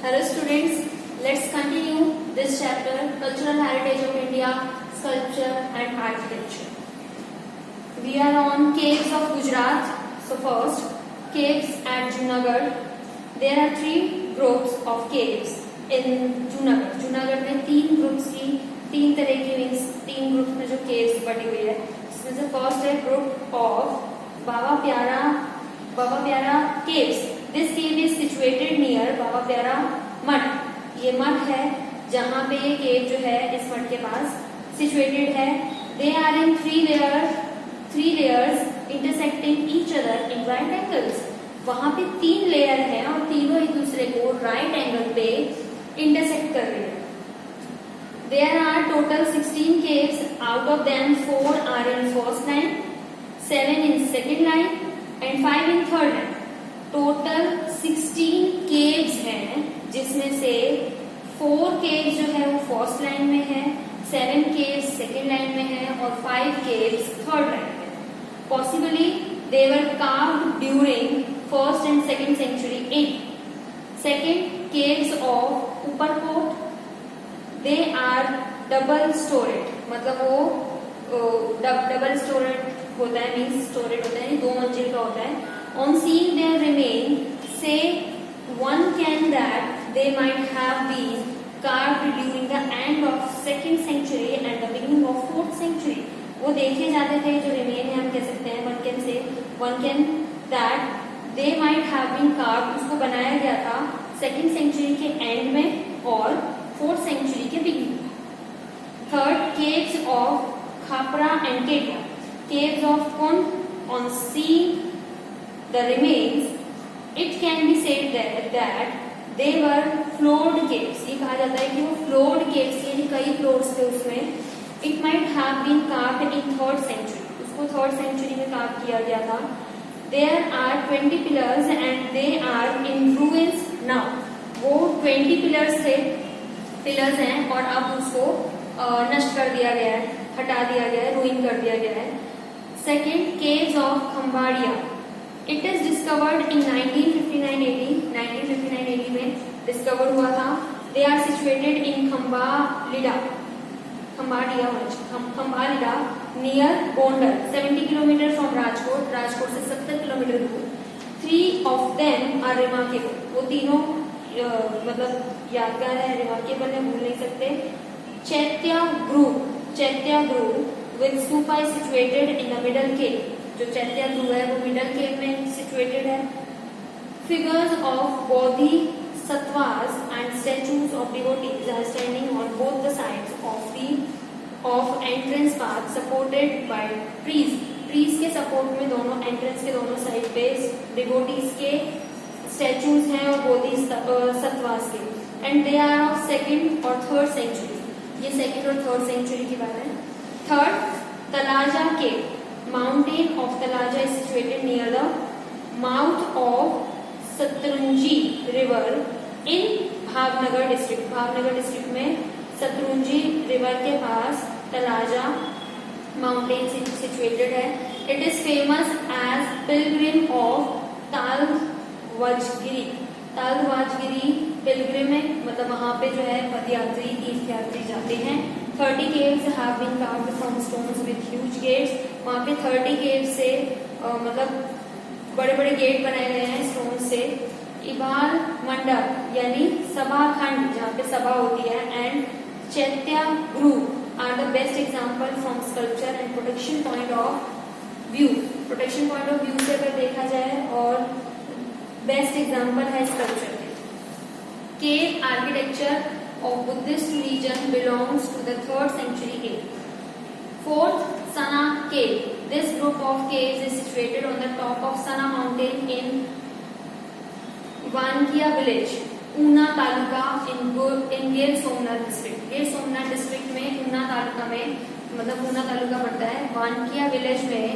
Hello students, let's continue this chapter, Cultural Heritage of India, Sculpture and Architecture. We are on caves of Gujarat. So first, caves at Junagadh. There are three groups of caves in Junagadh. Junagadh में तीन groups की तीन तरह की means तीन group में जो caves बटी हुई है, इसमें से फर्स्ट है group of बाबा प्यारा caves. This cave is situated near बाबा प्यारा मठ. ये मठ है जहाँ पे ये केव जो है इस मठ के पास situated है. They are in three layers intersecting each other in right angles. वहाँ पे तीन लेयर हैं और तीनों एक दूसरे को राइट एंगल पे इंटरसेक्ट कर रहे हैं. There are total 16 caves. Out of them 4 are in first line, 7 in second line and 5 in third line. Total 16 caves हैं जिसमें से 4 केव्स जो है वो फर्स्ट लाइन में है, 7 केव्स सेकेंड लाइन में है और 5 केव्स थर्ड लाइन में. Possibly they were carved during first and second century AD. Second caves of Uparkot, they are double storeyed, मतलब वो डबल स्टोरेड होता है, मीन्स स्टोरेड होता है, 2 मंजिल का होता है. On seeing their remain, say one can that they might have been carved during the end of 2nd century and the beginning of 4th century. वो देखे जाते थे जो remain है, हम कह सकते हैं one can that they might have been carved, उसको बनाया गया था 2nd century के end में और 4th century के beginning. Third, caves of Khapra and Ketia. Caves of Kund. On seeing the remains, it can be said that they were floored caves. ये कहा जाता है कि वो floored caves यानी कई floors थे उसमें. It might have been carved in 3rd century. उसको 3rd century में carve किया गया था. There are 20 pillars and they are in ruins now. वो 20 pillars हैं और अब उसको नष्ट कर दिया गया है, हटा दिया गया है, ruin कर दिया गया है. Second, caves of Khambhadia. It is discovered in 1959 AD में डिस्कवर हुआ था. They are situated in Khambhalida near Gondar, 70 kilometre from Rajkot से 70 किलोमीटर दूर. 3 of them are remarkable. वो तीनों मतलब यादगार है, remarkable है, भूल नहीं सकते. Chaitya Guru with stupa is situated in the middle cave. जो चैत्या ध्रुव है वो मिडल केव में सिचुएटेड है. Figures of bodhisattvas and statues of devotees are standing on both the sides of entrance path supported by trees के सपोर्ट में दोनों entrance के दोनों साइड पे डिवोटीज के स्टैचूज हैं और बोधिसत्वास के. And they are of 2nd और 3rd सेंचुरी. ये 2nd और 3rd सेंचुरी की बात है. Third, Talaja cave. Mountain of Talaja is situated near the mouth of Satrunji River in Bhavnagar district. Bhavnagar district में Satrunji River के पास Talaja mountain situated है. It is famous as pilgrim of Talwajgiri. Talwajgiri pilgrim है, मतलब वहाँ पे जो है पदयात्री तीर्थयात्री जाते हैं. 30 caves have been carved from stones with huge gates. वहाँ पे 30 caves से मतलब बड़े बड़े गेट बनाए गए हैं स्टोन से. इबाल मंडप यानी सभा खंड जहाँ पे सभा होती है एंड चैत्या गुरु are the best example from sculpture and protection point of view. Protection point of view से अगर देखा जाए और बेस्ट एग्जाम्पल है स्कल्पचर के. केव architecture of Buddhist religion belongs to the 3rd century AD. Fourth, Sana cave. This group of caves is situated on the top of Sana mountain in Wankia village, Una taluka in Gir Somnath district. Gir Somnath district में Una taluka में मतलब Una taluka पड़ता है. Wankia village में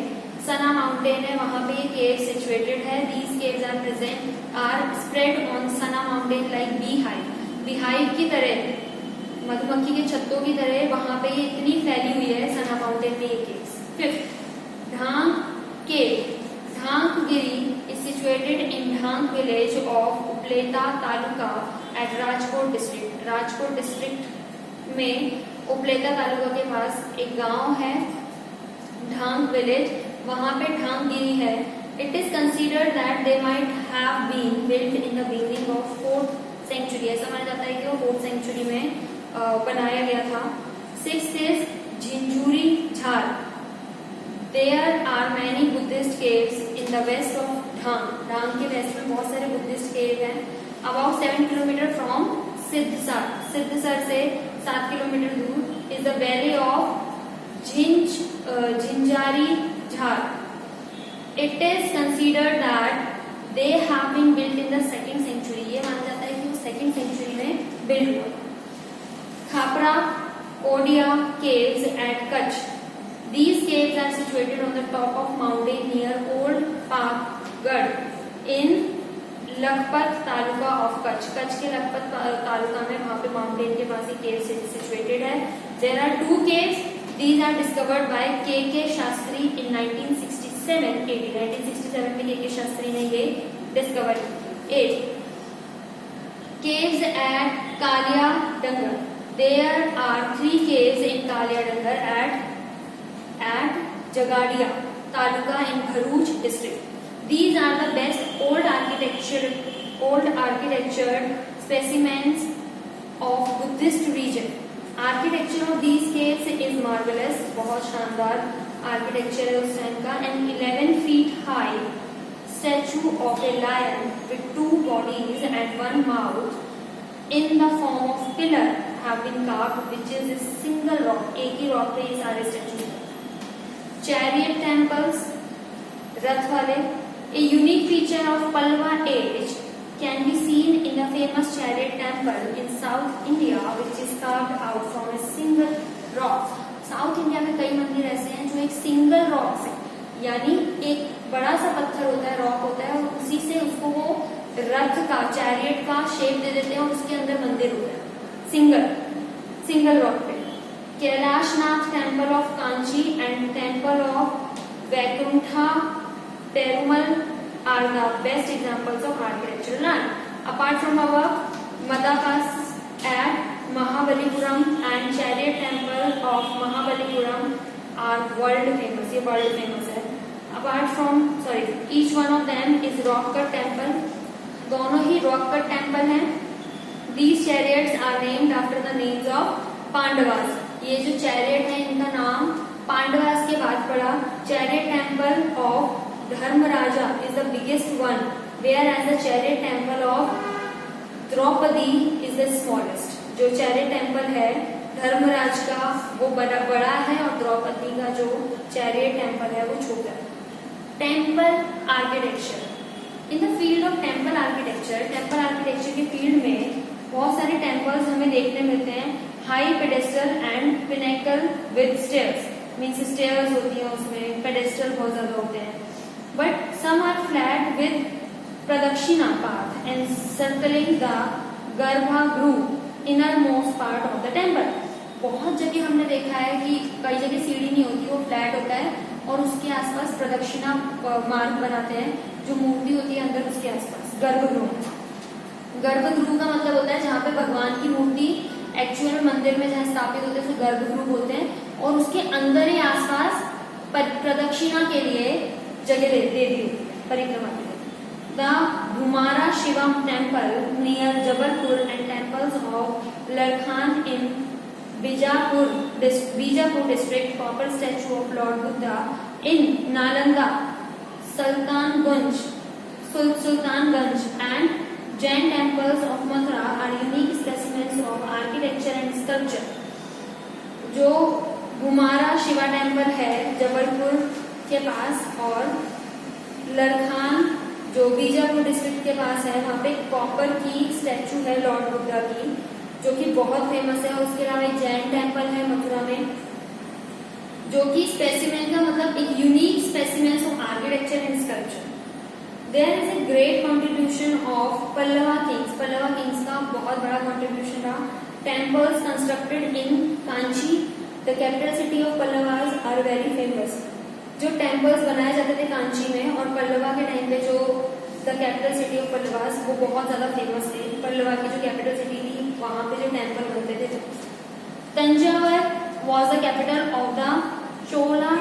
Sana mountain है, वहाँ पे ये cave situated है. These caves are spread on Sana mountain like beehive. Beehive की तरह, मधुमक्खी के छत्तों की तरह वहां पे ये इतनी फैली हुई है सना माउंटेन में ये caves. 5th, Dhang cave. Dhankgiri is situated in Dhang village of Upleta Taluka at Rajkot district. Rajkot district में उपलेटा तालुका के पास एक गांव है ढांग विलेज, वहां पे ढांग गिरी है. It is considered that they might have been built in the beginning of 4th century. ऐसा माना जाता है कि वो 4th century में बनाया गया था. 6th is झिंझुरी झार. There are many Buddhist caves in the west of Dhang. Dhang के वेस्ट में बहुत सारे बुद्धिस्ट केव हैं. About 7 kilometer from सिद्धसर. सिद्धसर से 7 किलोमीटर दूर is the valley of झिंझारी झार. It is considered that they have been built in the 2nd century. ये माना जाता है कि वो 2nd century में built हुआ. Khapra Odia caves at Kutch. These caves are situated on the top of mountain near Old Pakgarh in Lakhpat taluka of Kutch. Kutch के लखपत तालुका में वहां पे माउंटेन के पास ही केव सिचुएटेड है. There are 2 caves. These are discovered by K.K. Shastri in 1967 AD. 1967 में K.K. शास्त्री ने ये डिस्कवर की. 8 caves at कालिया डंगर. There are 3 caves in Kaliya डंगर at जगाड़िया taluka in Bharuch district. These are the best old architectured specimens of Buddhist region. Architecture of these caves is marvelous. बहुत शानदार architecture है उस टाइम का. An 11 feet high statue of a lion with 2 bodies and 1 mouth in the form of pillar have been carved, which is a single rock. एक ही rock पे ये सारे statues हैं. Chariot temples, रथ वाले. A unique feature of Pallava age can be seen in the famous chariot temple in South India, which is carved out from a single rock. South India में कई मंदिर ऐसे हैं जो एक सिंगल रॉक से, यानी एक बड़ा सा पत्थर होता है, रॉक होता है, और उसी से उसको वो रथ का, चैरियट का शेप दे देते हैं और उसके अंदर मंदिर होता है सिंगल रॉक पे. Kailashnath temple of Kanchi and temple of Vaikuntha Perumal are the best examples of architectural art. Apart from our Madakas at Mahabalipuram and Chariot Temple of Mahabalipuram are world famous. ये world famous है. Apart from each one of them is rock cut temple. दोनों ही rock cut temple हैं. These chariots are named after the names of Pandavas. ये जो chariot है इनका नाम पांडवास के बाद पड़ा. Chariot Temple of Dharmaraja is the biggest one, whereas the chariot temple of Draupadi is the smallest. जो chariot temple है धर्मराज का वो बड़ा है और द्रौपदी का जो chariot temple है वो छोटा है. Temple architecture. In the field of temple architecture के field में बहुत सारे temples हमें देखने मिलते हैं. High pedestal and pinnacle with stairs. Means stairs होती हैं उसमें, pedestal बहुत ज्यादा होते हैं. But some are flat with pradakshina path encircling the garbhagruh, innermost part of the temple. बहुत जगह हमने देखा है कि कई जगह सीढ़ी नहीं होती, वो फ्लैट होता है और उसके आसपास प्रदक्षिणा मार्ग बनाते हैं जो मूर्ति होती है अंदर उसके आसपास. गर्भगृह का मतलब होता है जहाँ पे भगवान की मूर्ति एक्चुअल मंदिर में जहाँ स्थापित होते हैं उसे गर्भगृह बोलते हैं, और उसके अंदर ही आसपास प्रदक्षिणा के लिए जगह दे दी परिक्रमा के लिए. The Ghumara Shivam temple near Jabalpur and temples of Larkhan in Bijapur district. Copper statue of lord Buddha in Nalanda, Sultanganj and Jain temples of Mathura are unique specimens of architecture and sculpture. जो घुमारा शिवा टेम्पल है जबलपुर के पास और लरखान जो बीजापुर डिस्ट्रिक्ट के पास है, वहाँ पे कॉपर की स्टैचू है लॉर्ड बुद्धा की जो कि बहुत फेमस है. उसके अलावा एक जैन टेम्पल है मथुरा में जो कि स्पेसिमेन का मतलब एक unique specimens of architecture and sculpture. There is a great contribution of Pallava kings का बहुत बड़ा कंट्रीब्यूशन रहा. Temples constructed in Kanchi, the capital city of Pallavas, are very famous. जो टेम्पल्स बनाए जाते थे कांची में और पल्लवा के टाइम पे जो the capital city of Pallavas, वो बहुत ज्यादा फेमस थे। पल्लवा की जो कैपिटल सिटी थी वहां पे जो टेम्पल बनते थे। Thanjavur was the capital of the Chola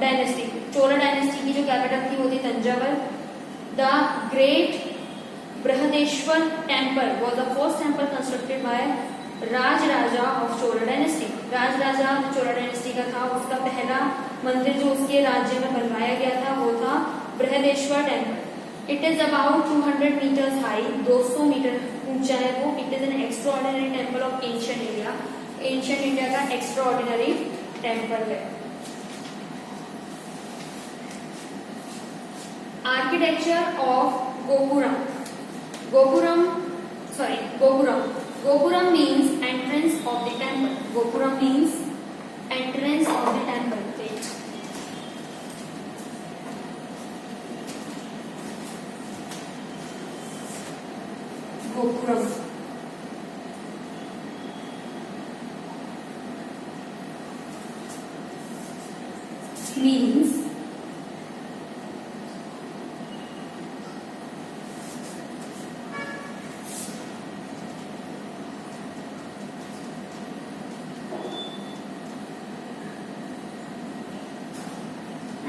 dynasty, Chola dynasty की जो कैपिटल थी वो थी Thanjavur. The great Brihadeeswara temple was the first temple constructed by Rajaraja of Chola dynasty, Rajaraja Chola dynasty का था, उसका पहला मंदिर जो उसके राज्य में बनवाया गया था वो था Brihadeeswara temple. It is about 200 metres high, 200 metre ऊंचा है वो। It is an extraordinary temple of ancient India, ancient India का एक्स्ट्राऑर्डिनरी टेम्पल है। Architecture of gopuram, Gopuram means entrance of the temple. Gopuram means entrance of the temple. Gopuram means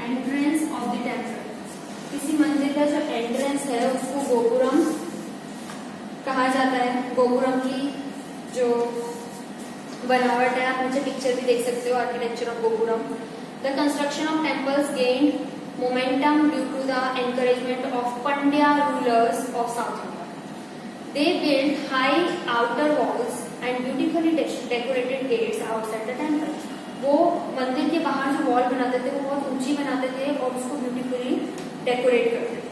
entrance of the temple. किसी मंदिर का जो entrance है उसको गोपुरम कहा जाता है। गोपुरम की जो बनावट है आप नीचे पिक्चर भी देख सकते हो, architecture of gopuram. The construction of temples gained momentum due to the encouragement of Pandya rulers of South India. They build high outer walls and beautifully decorated gates outside the temple. वो मंदिर के बाहर जो वॉल बनाते थे वो बहुत ऊंची बनाते थे और उसको ब्यूटीफुली डेकोरेट करते थे।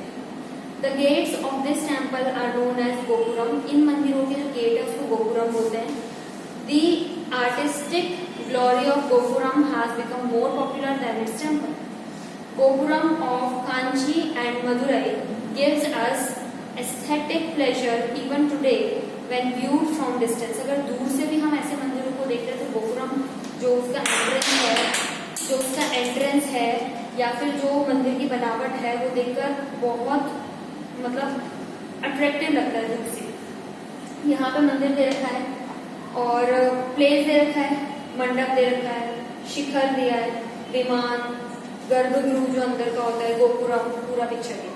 The gates of this temple are known as gopuram. इन मंदिरों के जो गेट है उसको गोपुरम बोलते हैं। The artistic glory of gopuram has become more popular than its temple. Gopuram of Kanchi and Madurai gives us aesthetic pleasure even today when viewed from distance. अगर दूर से भी हम ऐसे मंदिरों को देखते हैं तो गोपुरम जो उसका एंट्रेंस है या फिर जो मंदिर की बनावट है वो देखकर बहुत मतलब अट्रैक्टिव लगता है दूर से। यहाँ पे मंदिर दे रखा है और प्लेस दे रखा है, मंडप दे रखा है, शिखर दिया है, विमान, गर्भगृह जो अंदर का होता है, गोपुरम पूरा पिक्चर है।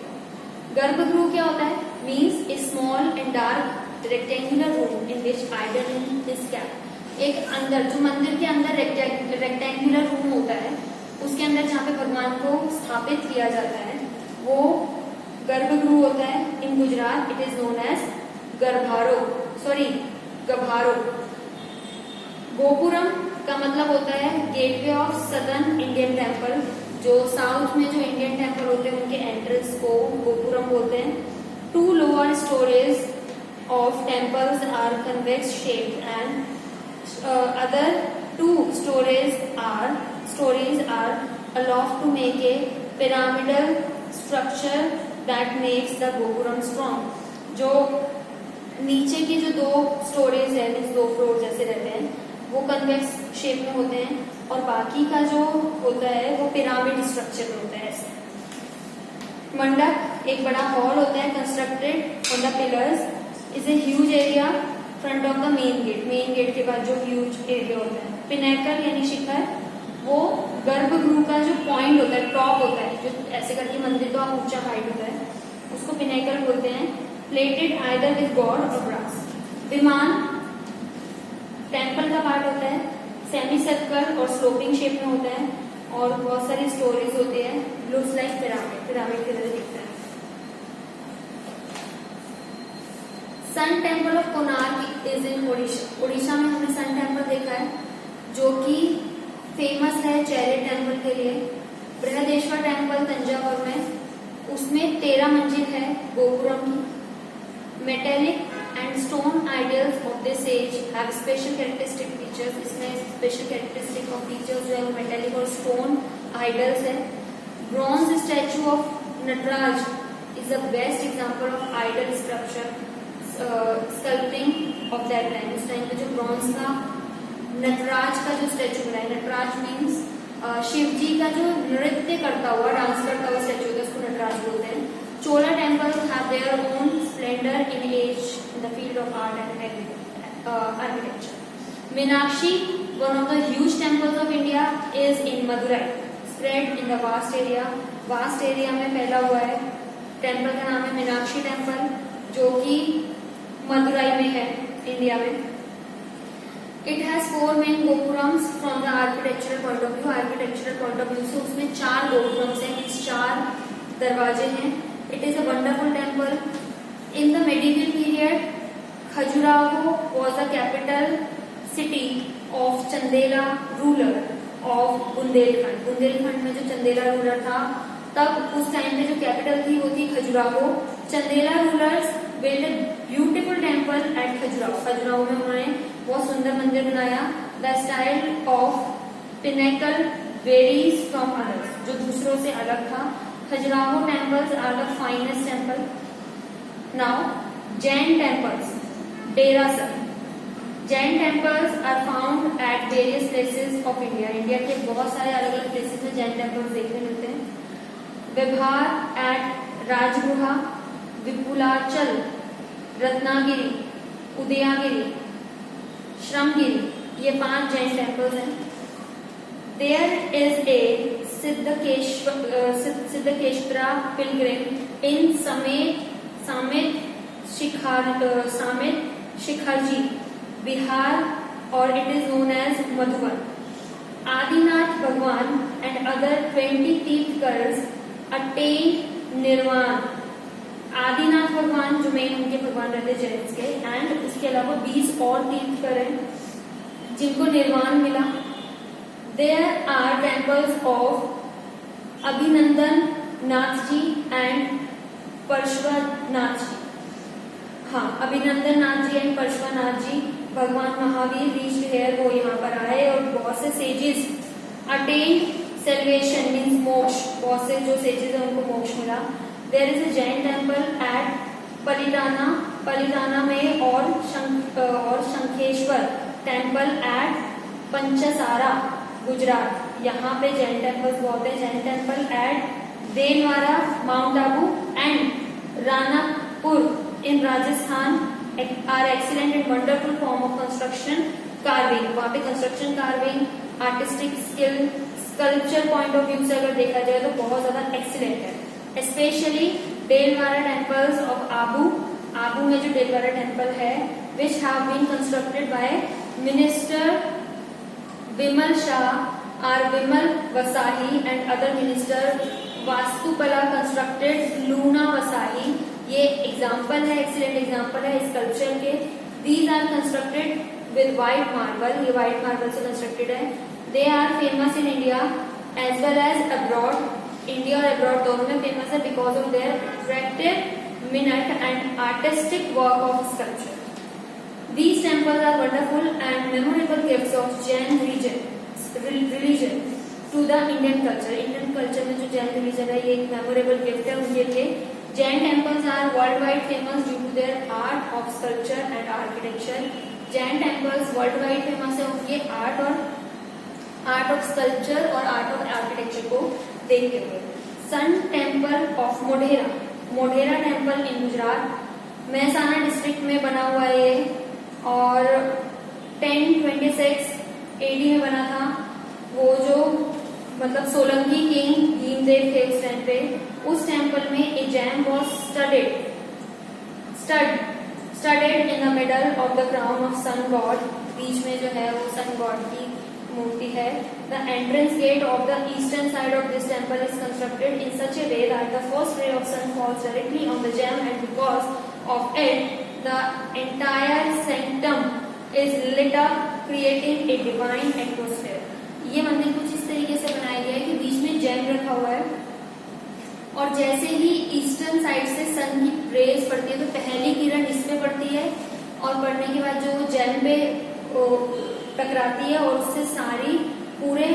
गर्भगृह क्या होता है? Means a small and dark rectangular room in which idol is kept. एक अंदर जो मंदिर के अंदर रेक्टेंगुलर रूम होता है उसके अंदर जहाँ पे भगवान को स्थापित किया जाता है वो गर्भगृह होता है। In Gujarat it is known as gabharo. Gopuram का मतलब होता है gateway of southern Indian temple. जो साउथ में जो इंडियन टेम्पल होते हैं उनके एंट्रेंस को गोपुरम बोलते हैं। 2 lower storeys of temples are convex shaped and other 2 stories are aloft to make a pyramidal structure that makes the gopuram strong। जो नीचे के जो 2 स्टोरेज है, 2 फ्लोर जैसे रहते हैं वो कन्वेक्स शेप में होते हैं और बाकी का जो होता है वो पिरामिड स्ट्रक्चर में होता है ऐसे। मंडप एक बड़ा हॉल होता है constructed on the pillars is a huge area front of the main gate के बाद जो ह्यूज एरिया होता है। पिनेकल यानी शिखर वो गर्भगृह का जो पॉइंट होता है, टॉप होता है, जो ऐसे करके मंदिर का ऊंचा हाइट होता है उसको पिनेकल बोलते हैं। प्लेटेड आइदर विद गॉड और ब्रास। विमान टेम्पल का पार्ट होता है, सेमी सर्कल और स्लोपिंग शेप में होता है और बहुत सारी स्टोरीज होती है। लुक्स लाइक पिरामिड की तरह दिखता है। Sun temple of Konark is in Odisha. Odisha में हमने सन टेम्पल देखा है जो कि फेमस है चैरियट टेम्पल के लिए। बृहदेश्वर टेम्पल तंजावुर में, उसमें 13 मंजिल है गोपुरम की। Metallic and stone idols of this age have special characteristic features. इसमें स्पेशल कैरेक्टरिस्टिक ऑफ फीचर्स जो है वो मेटेलिक और स्टोन आइडल्स है। Bronze statue of Nataraja is the best example of idol sculpture sculpting of that time. उस time पे जो bronze का नटराज का जो स्टैचू बनाया, नटराज मीन्स शिव जी का जो नृत्य करता हुआ, डांस करता हुआ स्टैचू होता है उसको नटराज बोलते हैं। Chola temples have their own splendor in age in the field of art and architecture. Meenakshi, one of the huge temples of India, is in Madurai, spread in the vast area. Vast area में फैला हुआ है. Temple का नाम है Meenakshi temple, जो कि मदुराई में है, इंडिया में. It has 4 main gopurams from the architectural point of view. Architectural point of view से उसमें 4 gopurams हैं, 4 दरवाजे हैं. It is a wonderful temple. In the medieval period, Khajuraho was the capital city of Chandela ruler of Bundelkhand. Bundelkhand में जो Chandela ruler था, तब उस टाइम में जो कैपिटल थी वो थी Khajuraho. Chandela rulers build a beautiful temple at Khajuraho. Khajuraho में उन्होंने बहुत सुंदर मंदिर बनाया. The style of pinnacle varies from others, जो दूसरों से अलग था. Khajuraho temples are the finest temple. Now, Jain temples, Derasar. Jain temples are found at various places of India. India के बहुत सारे अलग अलग places में Jain temples देखने मिलते हैं. विभार at राजगुहा, विपुलाचल, रत्नागिरी, उदयागिरी, श्रमगिरी, ये 5 Jain temples हैं. There is a Siddhakeshwara pilgrim in Samit Shikharji, Bihar, or it is known as Madhuban. Adinath Bhagwan and other 20 Tirthakars attained Nirvana. Adinath भगवान जो मेन उनके भगवान रहते जैन्स के, एंड उसके अलावा 20 और तीर्थकर हैं जिनको निर्वाण मिला. There are temples of Abhinandan Nath Ji and Parshvanath Ji. हाँ, अभिनंदन नाथ जी एंड परशुनाथ जी, भगवान महावीर reached here, वो यहाँ पर आए और बहुत से sages attained salvation means मोक्ष. बहुत से जो sages हैं उनको मोक्ष मिला. There is a Jain temple at Palitana में और शंखेश्वर टेम्पल एट पंचसारा, गुजरात. यहाँ पे जैन टेम्पल्स बहुत है. Jain temple at Delwara, Mount Abu and Ranapur in Rajasthan are excellent and wonderful form of construction carving. वहाँ पे construction carving, artistic skill, sculpture point of view से अगर देखा जाए तो बहुत ज्यादा एक्सीलेंट है. Specially Delwara temples of Abu. Abu में जो देलवाड़ा टेम्पल है which have been constructed by minister Vimal Shah are Vimal Vasahi and other minister. वास्तुकला कंस्ट्रक्टेड लूना वसाही. ये एग्जाम्पल है, एक्सीलेंट एग्जाम्पल है स्कल्पचर के. These are constructed with white marble. ये व्हाइट मार्बल से कंस्ट्रक्टेड है. They are famous in India as well as abroad. India और abroad दोनों में फेमस है because of their attractive minute and artistic work of sculpture. These temples are wonderful and memorable gifts of Jain religion to the Indian culture. Indian culture में जो Jain religion है ये एक memorable gift है उनके लिए. Jain temples are worldwide famous due to their art of sculpture and architecture. Jain temples worldwide famous है उनके आर्ट ऑफ स्कल्पचर और आर्ट ऑफ आर्किटेक्चर को देखते हुए. Sun temple of Modhera, Modhera temple in Gujarat, Mehsana district में बना हुआ है ये और 1026 AD में बना था. वो जो मतलब सोलंकी किंग भीमदेव थे उस टाइम पे. उस टेम्पल में a gem was studded in the middle of the crown of sun god. बीच में जो है वो सन गॉड की मूर्ति है. The entrance gate of the eastern side of this temple is constructed in such a way that the first ray of sun falls directly on the gem and because of it the entire sanctum is lit up creating a divine atmosphere. ये मंदिर कुछ इस तरीके से बनाया गया है कि बीच में जेम रखा हुआ है और जैसे ही ईस्टर्न साइड से सन की रेज पड़ती है तो पहली किरण इस पे पड़ती है और पड़ने के बाद जो जेम पे टकराती है और उससे सारी पूरे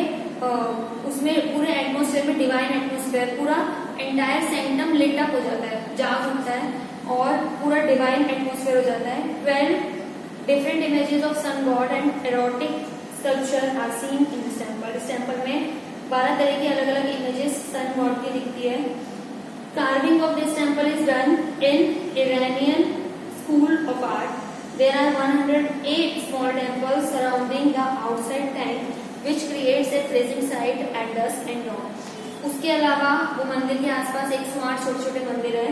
उसमें पूरे एटमोस्फेयर में डिवाइन एटमोस्फेयर पूरा एंटायर सेंटम लिट अप हो जाता है, जाग उठता है और पूरा डिवाइन एटमोस्फेयर हो जाता है. 12 different images of sun god and erotic sculpture are seen in this temple. इस टेम्पल में 12 तरह की अलग अलग इमेजेस सन गॉड की दिखती है. Carving of this temple is done in Iranian School of Art. There are 108 small temples surrounding the outside tank, which creates a pleasant sight at dusk and dawn. उसके अलावा वो मंदिर के आसपास 108 छोटे छोटे मंदिर है.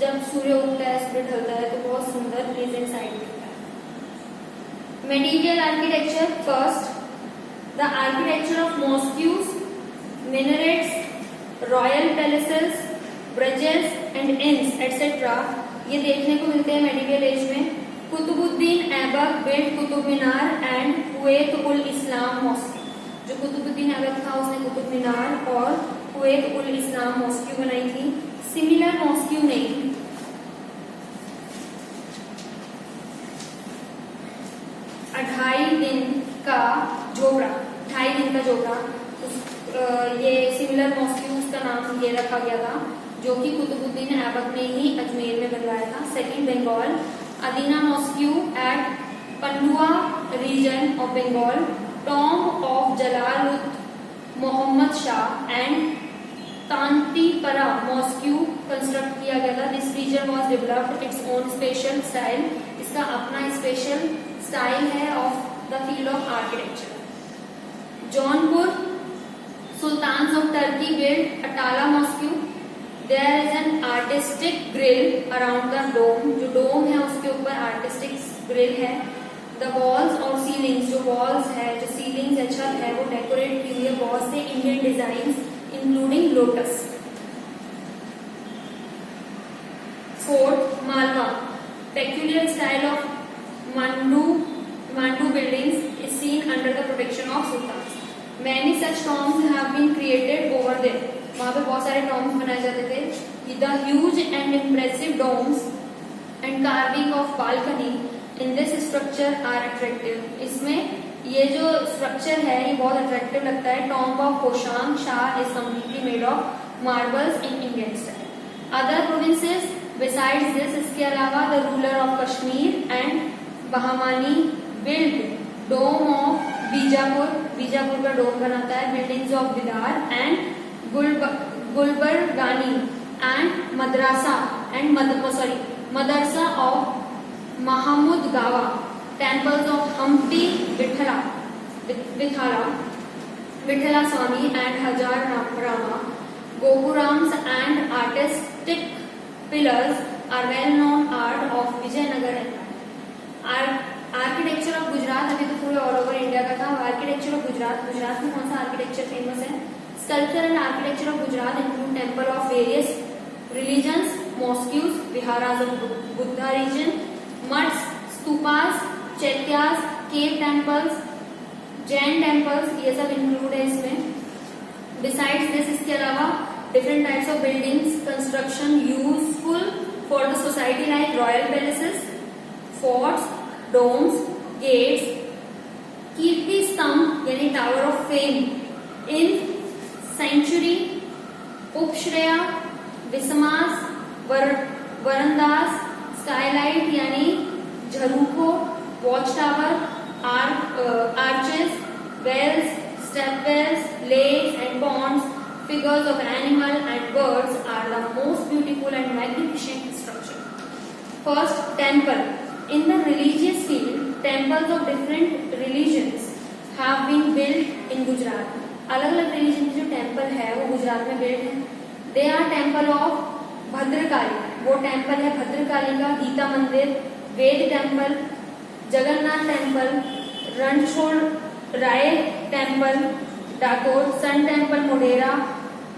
जब सूर्य उगता है, सूर्य ढलता है, तो बहुत सुंदर प्लेजेंट साइट दिखता है. Medieval architecture. First, the architecture of mosques, minarets, royal palaces, bridges and inns, etc. ये देखने को मिलते हैं मेडिवल एज में. Qutubuddin Aibak build Qutub Minar and Quwwat ul Islam mosque. जो कुतुबुद्दीन ऐबक था उसने कुतुब मीनार और कुवैत उल इस्लाम मॉस्क बनाई थी. सिमिलर मॉस्क नहीं थी. ढाई दिन का झोपड़ा. ये सिमिलर मॉस्क का नाम ये रखा गया था, जो कि कुतुबुद्दीन ऐबक ने ही अजमेर में बनवाया था. Second, Bengal. Adina mosque at Pandua region of Bengal. Tomb of Jalaluddin Mohammad Shah and Kantipara mosque construct किया गया था. This region was developed its own special style. इसका अपना स्पेशल स्टाइल है of the field of architecture. Jaunpur. Sultans of Turkey build Atala mosque. There is an artistic grill around the dome. जो dome है उसके ऊपर आर्टिस्टिक ग्रिल है. The walls और ceilings, जो वॉल्स है, जो सीलिंग्स है, छत है, वो डेकोरेट की हुई है बहुत से Indian design including lotus. Fourth, Malwa. Peculiar style of Mandu buildings is seen under the protection of sultans. Many such tombs have been created over there. वहाँ पे बहुत सारे tombs बनाए जाते थे. The huge and impressive domes and carving of balcony in this structure are attractive. इसमें ये जो structure है ये बहुत attractive लगता है. Tomb of Koshang Shah is completely made of marbles in Indian style. Other provinces besides this, इसके अलावा the ruler of Kashmir and Bahamani build dome of Bijapur का डोम बनाता है. बिल्डिंग्स ऑफ बिदार एंड गुलबर्गानी and madrasa of Mahmud Gawa. Temples of Hampi Vithala Swami and Hazar Rama. Gopurams and artistic pillars are well known art of Vijayanagar and architecture of Gujarat. अभी तो पूरे all over India का था. Architecture of Gujarat में कौन सा आर्किटेक्चर फेमस है? Sculpture and architecture of Gujarat include temple of various religions, mosques, viharas of Buddha region, मठ्स, stupas, chaityas, cave temples, Jain temples, ये सब इंक्लूड है इसमें. बिसाइड्स दिस, इसके अलावा different types of buildings construction useful for the society like royal palaces, forts, domes, gates, Kirti Stambh यानी tower of fame, in century, upashraya, विस्मास, verandas, skylight यानी jharukho, watch tower, arches, Wales, stepwells, lakes and ponds, figures of animal and birds are the most beautiful and magnificent structure. First, temple. In the religious field, temples of different religions have been built in Gujarat. अलग-अलग religion के जो temple है वो गुजरात में built है. They are temple of Bhadrakali. वो temple है भद्रकाली का. Gita Mandir, Ved temple, Jagannath temple, Ranchhod Rai temple, Dakor, sun temple Modhera,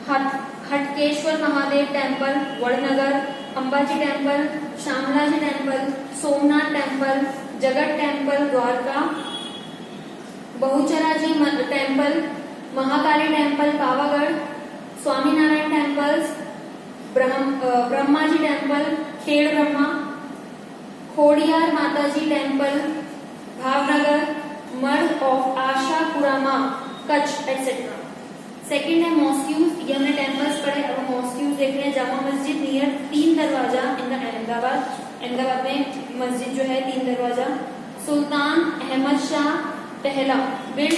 Hatkeshwar Mahadev temple Vadnagar, Ambaji temple, Shamlaji temple, Somnath temple, Jagat temple Dwarka, Bahucharaji temple, Mahakali temple Pavagadh, Swaminarayan temples, Brahmaji temple Khed Brahma, Khodiyar Mataji temple Bhavnagar, Math of Ashapurama Kutch etcetera. Second है मॉस्क्यूज. ये हमने टेम्पल्स पढ़े. अब मॉस्क्यूज देख रहे हैं. जामा मस्जिद नियर तीन दरवाजा इन द अहमदाबाद में मस्जिद जो है तीन दरवाजा. सुल्तान अहमद शाह पहला built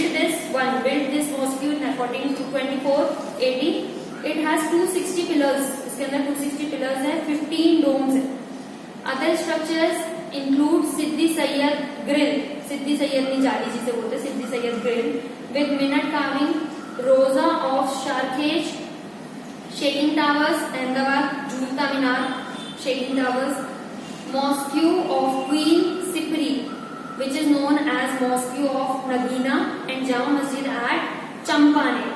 this mosque in 1424 AD. It has 260 pillars. उसके अंदर 260 पिलर्स है, 15 डोम्स है। Other structures include Siddi Saiyyed grill, Siddi सैयदनी जाली जिसे बोलते हैं, Siddi Saiyyed grill with minute carving, Roza of Sharkhej, shaking towers Ahmedabad, Jhulta Minar shaking towers, mosque of queen Sipri which is known as Mosque of Nagina and Jama Masjid at Champaner.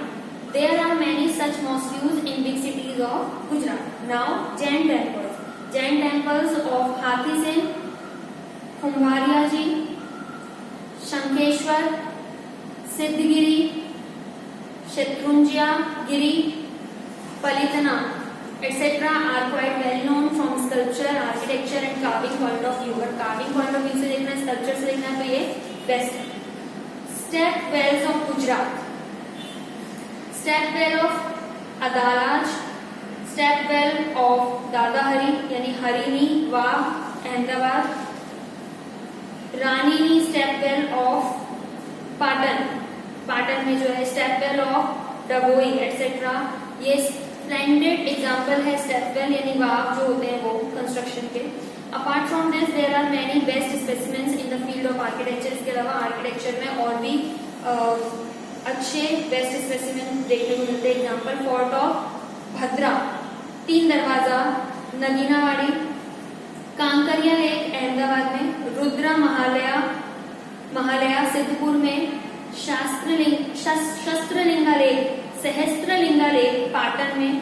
There are many such mosques in big cities of Gujarat. Now, Jain temples. Jain temples of Hathi Singh, Kumbharia Ji, Shankeshwar, Siddhgiri, Shatrunjya Giri, Palitana, etc. are quite well known from sculpture, architecture and carving point of view. अगर carving point of view से देखना है, sculpture से देखना है तो ये best है. Step wells of Gujarat. Step well of Adalaj, step well of Dadahari यानी हरिनी वाव Ahmedabad, रानीनी step well of Patan, Patan में जो है step well of Dabhoi etc. ये स्प्लेंडेड एग्जाम्पल है स्टेप वेल यानी वाव जो होते हैं वो कंस्ट्रक्शन के. Apart from this there are many best specimens in the field of architecture. इसके अलावा आर्किटेक्चर में और भी अच्छे बेस्ट स्पेसिमेन देखने को मिलते हैं. एग्जाम्पल फोर्ट ऑफ भद्रा, 3 दरवाजा नगीनावाड़ी, कांकरिया लेक अहमदाबाद में, रुद्रा महालया सिद्धपुर में, शस्त्रलिंगा लेक सहस्त्रलिंगा लेक पाटन में,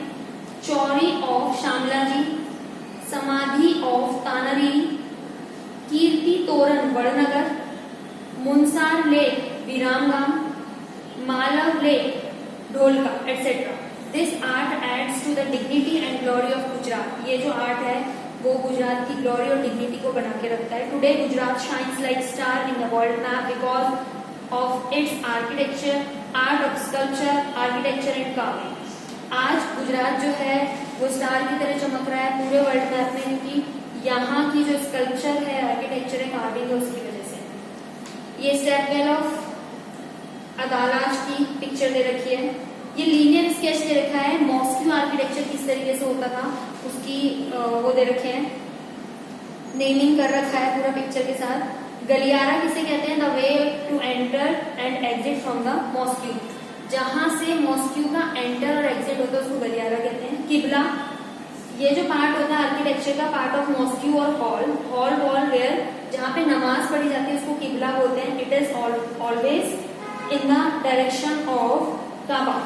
Chauri of Shamlaji, Samadhi of Tanari, Kirti Toran Badnagar, Munsar lake Viramgam, Malav lake Dholka etcetera. This art adds to the dignity and glory of Gujarat. ये जो आर्ट है वो गुजरात की ग्लोरी और डिग्निटी को बना के रखता है. Today Gujarat shines like star in the world map because of its architecture, art of sculpture, architecture and carving. आज गुजरात जो है वो स्टार की तरह चमक रहा है पूरे वर्ल्ड मैप में क्योंकि यहाँ की जो स्कल्पचर है, आर्किटेक्चर है, कार्विंग है उसकी वजह से. ये स्टेप वेल ऑफ अदालाज की पिक्चर दे रखी है. ये लीनियर स्केच दे रखा है. मॉस्क्यू आर्किटेक्चर किस तरीके से होता था उसकी वो दे रखे हैं, नेमिंग कर रखा है पूरा पिक्चर के साथ. गलियारा किसे कहते हैं? The way to enter and exit from the mosque. जहां से मॉस्क्यू का एंटर और एग्जिट होता है उसको गलियारा कहते हैं. किबला, ये जो पार्ट होता है आर्किटेक्चर का, पार्ट ऑफ मॉस्क्यू और हॉल वॉल वेयर जहां पे नमाज पढ़ी जाती है उसको किबला बोलते हैं. It is always in the direction of Kaaba.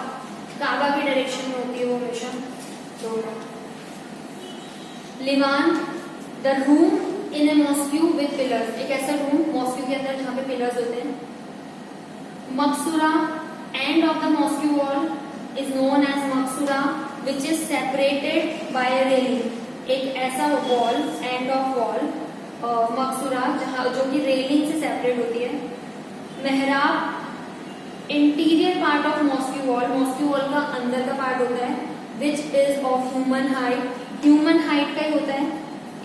Kaaba की डायरेक्शन में होती है वो हमेशा. तो लिवान, the room in a mosque with pillars. एक ऐसा रूम मॉस्क्यू के अंदर जहां पे पिलर्स होते हैं. मकसूरा, end of the mosque wall is known as मकसूरा which is separated by a railing. एक ऐसा वॉल, एंड ऑफ वॉल मकसूरा जहां जो कि रेलिंग से सेपरेट होती है. मेहराब, interior part of mosque wall. Mosque wall का अंदर का पार्ट होता है which is of human height. Human height का ही होता है.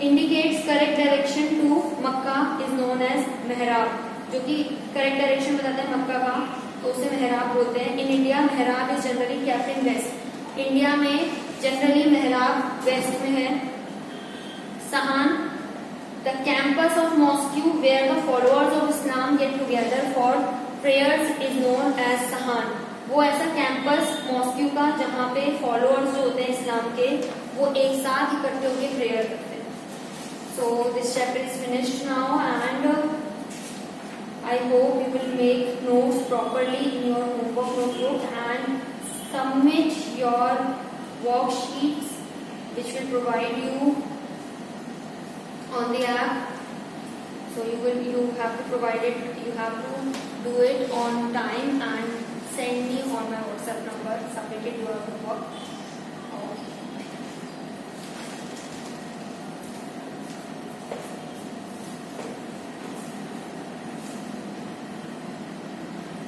Indicates correct direction to Mecca is known as मेहराब. जो कि करेक्ट डायरेक्शन बताता है मक्का का तो उसे मेहराब बोलते हैं. In India mihrab is generally kept in west. India में जनरली मेहराब वेस्ट में है. Sahn, the campus of mosque where the followers of Islam get together for prayers is known as sahn. वो ऐसा कैंपस मॉस्क्यू का जहाँ पे फॉलोअर्स जो होते हैं इस्लाम के वो एक साथ इकट्ठे होकर प्रेयर करते हैं. So this chapter is finished now and I hope you will make notes properly in your homework notebook and submit your worksheets which will provide you on the app. So you have to provide it, you have to do it on time and send me on my WhatsApp number, submit it your homework.